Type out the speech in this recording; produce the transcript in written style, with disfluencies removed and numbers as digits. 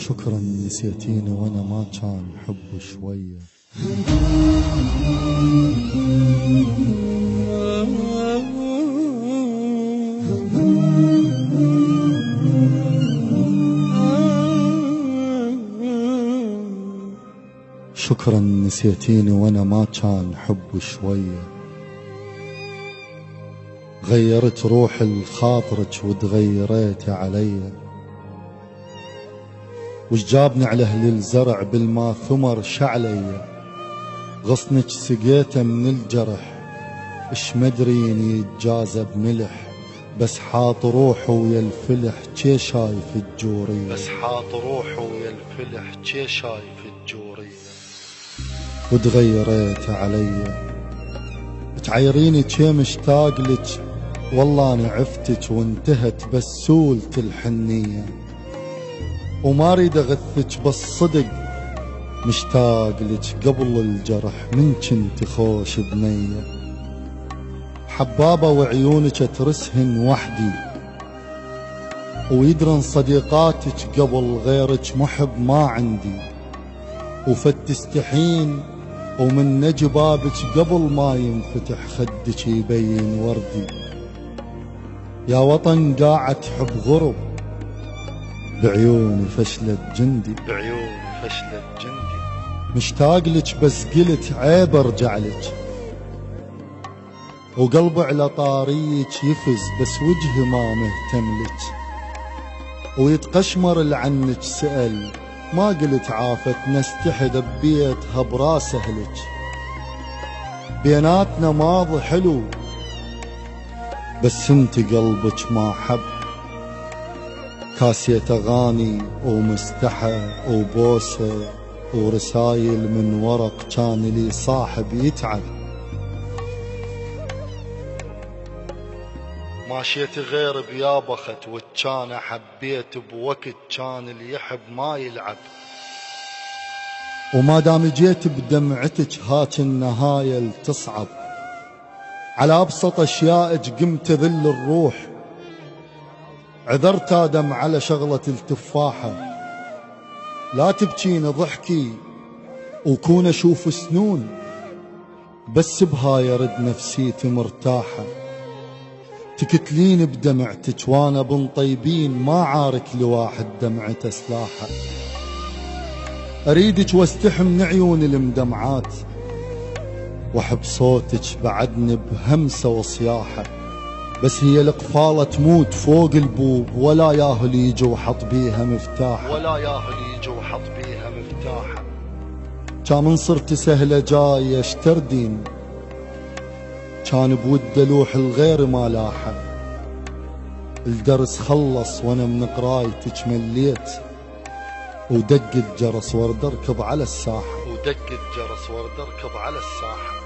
شكرا نسيتيني وانا ما كان حب شوية. شكرا نسيتيني وانا ما كان حب شوية. غيرت روحي لخاطرك وتغيريتي علي، وش جابني على اهل الزرع بالما ثمر شعلي. غصنك سقيته من الجرح، اش مدريني يتجازى بملح، بس حاط روحه ويا الفلح جي شايف الجورية. بس حاط روحه ويا الفلح جي شايف الجورية. وتغيريت علي، تعيريني جي مشتاق لك، والله انا عفتك وانتهت بس سولة الحنية. وما اريد اغثك بس صدق مشتاق لك قبل الجرح من كنت خوش بنية. حبابة وعيونك اترسهن وحدي، ويدرن صديقاتك قبل غيرك محب ما عندي. وفتستحين ومن نجي بابك قبل ما ينفتح خدك يبين وردي. يا وطن قاعد تحب غرب، بعيوني فشلت جندي. بعيوني فشلت جندي. مشتاق لك بس قلت عيب ارجع لك، وقلبي على طاريك يفز بس وجهي ما مهتم لك. ويتقشمر لعنك سأل، ما قلت عافت نستحي دبيتها براس اهلك. بيناتنا ماضي حلو بس انت قلبك ما حب. كاسية اغاني ومستحى وبوسه ورسايل من ورق، كان لي صاحب يتعب. ماشيت غير بيابخت وكان حبيت بوقت كان اللي يحب ما يلعب. وما دام جيت بدمعتك هاك النهاية لتصعب. على ابسط اشيائك قمت ذل الروح، عذرت ادم على شغلة التفاحة. لا تبكين ضحكي وكون اشوف سنون، بس بهاي ارد نفسيتي مرتاحة. تكتلين بدمعتك وانا بن طيبين، ما عارك لواحد دمعته سلاحة. اريدك واستحي من عيون المدمعات، واحب صوتك بعدني بهمسة وصياحة. بس هي القفالة تموت فوق البوب، ولا ياهل يجي وحط بيها مفتاحة. ولا ياهل يجي وحط بيها مفتاحة. كان من صرت سهلة جاية اشتردين، كان بود لوح الغير ما لاحة. الدرس خلص وانا من قرايتك مليت، ودق الجرس ورد اركض على الساحة. ودق الجرس ورد اركض على الساحة.